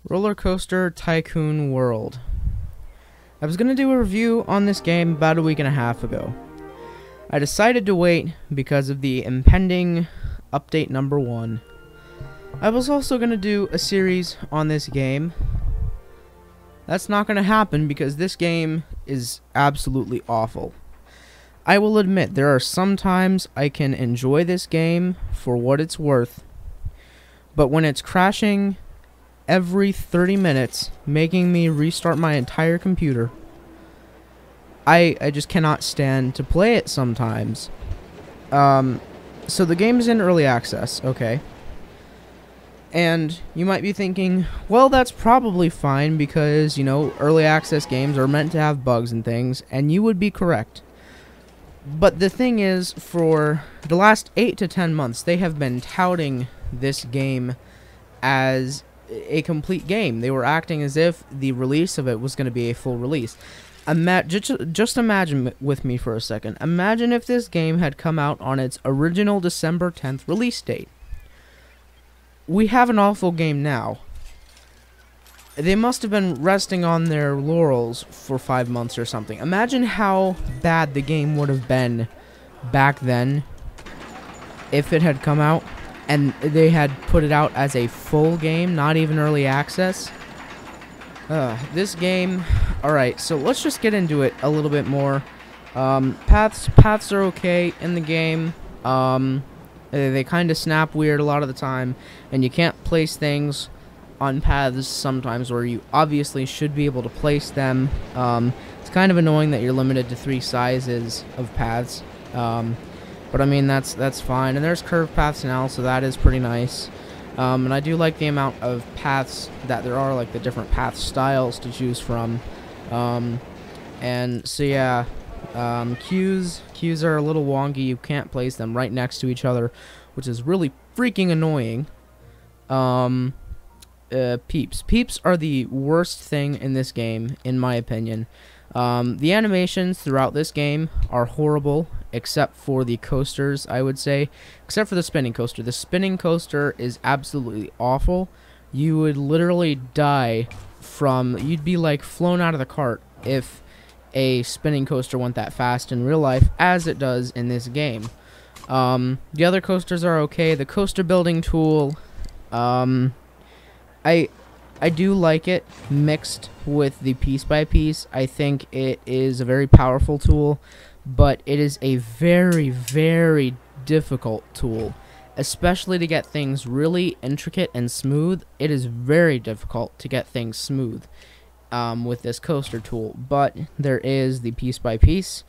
Roller Coaster Tycoon World. I was going to do a review on this game about a week and a half ago. I decided to wait because of the impending update number 1. I was also going to do a series on this game. That's not going to happen because this game is absolutely awful. I will admit, there are some times I can enjoy this game for what it's worth, but when it's crashing every 30 minutes, making me restart my entire computer, I just cannot stand to play it sometimes. So the game is in early access, okay. And you might be thinking, well, that's probably fine because, you know, early access games are meant to have bugs and things, and you would be correct. But the thing is, for the last 8 to 10 months, they have been touting this game as a complete game. They were acting as if the release of it was going to be a full release. Just imagine with me for a second. Imagine if this game had come out on its original December 10th release date. We have an awful game now. They must have been resting on their laurels for 5 months or something. Imagine how bad the game would have been back then if it had come out and they had put it out as a full game, not even early access. This game, alright, so let's just get into it a little bit more. Paths are okay in the game. They kind of snap weird a lot of the time, and you can't place things on paths sometimes where you obviously should be able to place them. It's kind of annoying that you're limited to 3 sizes of paths, but I mean that's fine. And there's curved paths now, so that is pretty nice. And I do like the amount of paths that there are, like the different path styles to choose from. And so yeah, queues are a little wonky. You can't place them right next to each other, which is really freaking annoying. Peeps are the worst thing in this game, in my opinion. The animations throughout this game are horrible, except for the coasters, I would say. Except for the spinning coaster. The spinning coaster is absolutely awful. You would literally die from... You'd be, like, flown out of the cart if a spinning coaster went that fast in real life, as it does in this game. The other coasters are okay. The coaster building tool... I do like it mixed with the piece by piece. I think it is a very powerful tool, but it is a very, very difficult tool, especially to get things really intricate and smooth. It is very difficult to get things smooth with this coaster tool, but there is the piece by piece.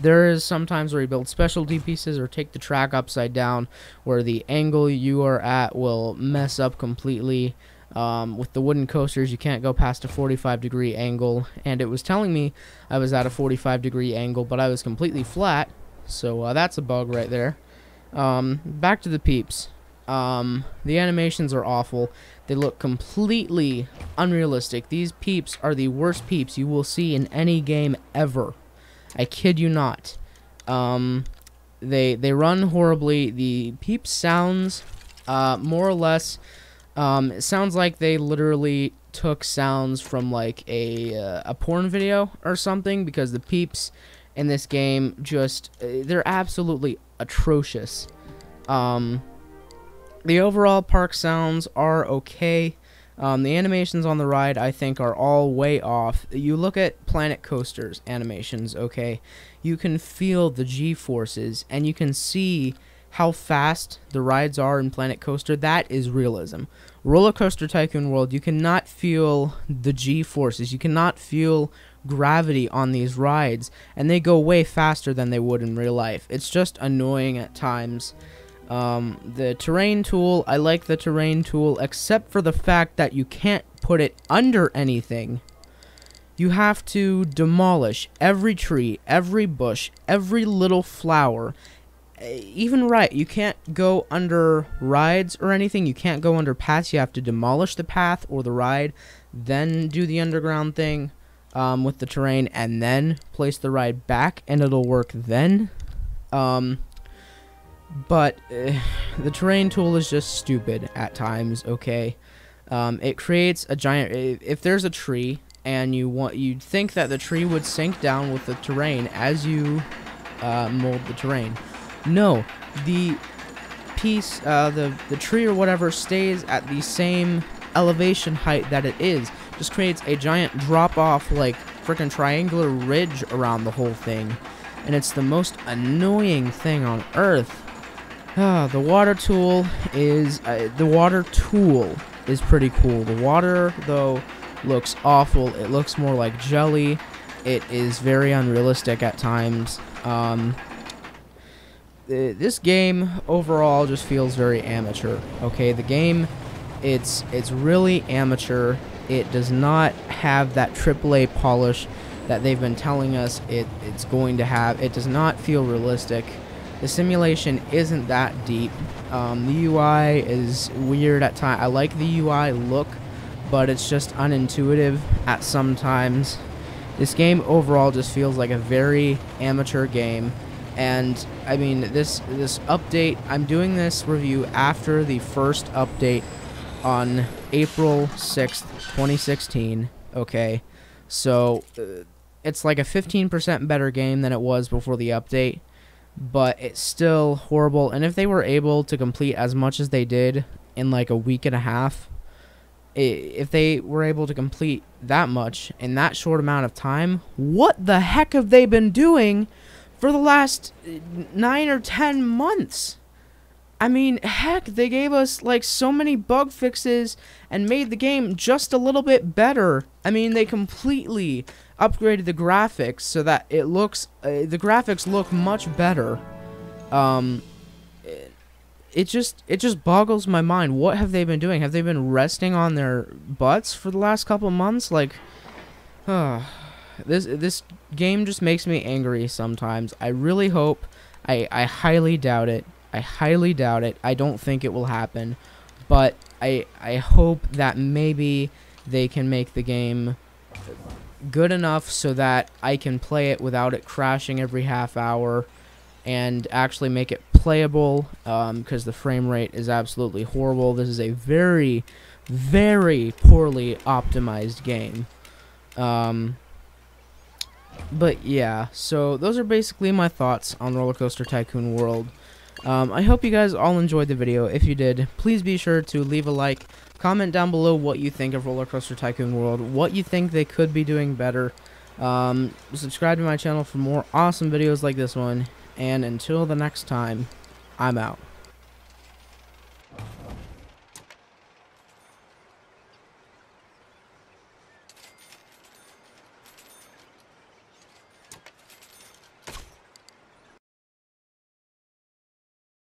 There is sometimes where you build specialty pieces or take the track upside down where the angle you are at will mess up completely. With the wooden coasters, you can't go past a 45-degree angle, and it was telling me I was at a 45-degree angle, but I was completely flat, so that's a bug right there. Back to the peeps. The animations are awful. They look completely unrealistic. These peeps are the worst peeps you will see in any game ever. I kid you not. They run horribly. The peep sounds, more or less, it sounds like they literally took sounds from like a porn video or something, because the peeps in this game just, they're absolutely atrocious. The overall park sounds are okay. The animations on the ride, I think, are all way off. You look at Planet Coaster's animations, okay? You can feel the G-forces, and you can see how fast the rides are in Planet Coaster. That is realism. Roller Coaster Tycoon World, you cannot feel the G-forces. You cannot feel gravity on these rides, and they go way faster than they would in real life. It's just annoying at times. The terrain tool, I like the terrain tool, except for the fact that you can't put it under anything. You have to demolish every tree, every bush, every little flower. Even you can't go under rides or anything. You can't go under paths. You have to demolish the path or the ride, then do the underground thing with the terrain, and then place the ride back, and it'll work then. But the terrain tool is just stupid at times, okay? It creates a giant. If there's a tree and you'd think that the tree would sink down with the terrain as you mold the terrain. No, the piece, the tree or whatever stays at the same elevation height that it is. Just creates a giant drop off, like freaking triangular ridge around the whole thing, and it's the most annoying thing on earth. The water tool is pretty cool. The water though looks awful. It looks more like jelly. It is very unrealistic at times. This game overall just feels very amateur. Okay, the game, it's really amateur. It does not have that AAA polish that they've been telling us it's going to have. It does not feel realistic. The simulation isn't that deep. The UI is weird at times. I like the UI look, but it's just unintuitive at some times. This game overall just feels like a very amateur game. And I mean, this update, I'm doing this review after the first update on April 6th, 2016. Okay, so it's like a 15% better game than it was before the update, but it's still horrible. And if they were able to complete as much as they did in like a week and a half, if they were able to complete that much in that short amount of time, what the heck have they been doing for the last 9 or 10 months? I mean, heck, they gave us like so many bug fixes and made the game just a little bit better. I mean, they completely upgraded the graphics so that it looks, the graphics look much better. It just boggles my mind. What have they been doing? Have they been resting on their butts for the last couple months? Like, this game just makes me angry sometimes. I really hope, I highly doubt it. I highly doubt it. I don't think it will happen, but I hope that maybe they can make the game good enough so that I can play it without it crashing every half hour, and actually make it playable, because the frame rate is absolutely horrible. This is a very, very poorly optimized game. But yeah, so those are basically my thoughts on Roller Coaster Tycoon World. I hope you guys all enjoyed the video. If you did, please be sure to leave a like, comment down below what you think of Roller Coaster Tycoon World, what you think they could be doing better. Subscribe to my channel for more awesome videos like this one, and until the next time, I'm out.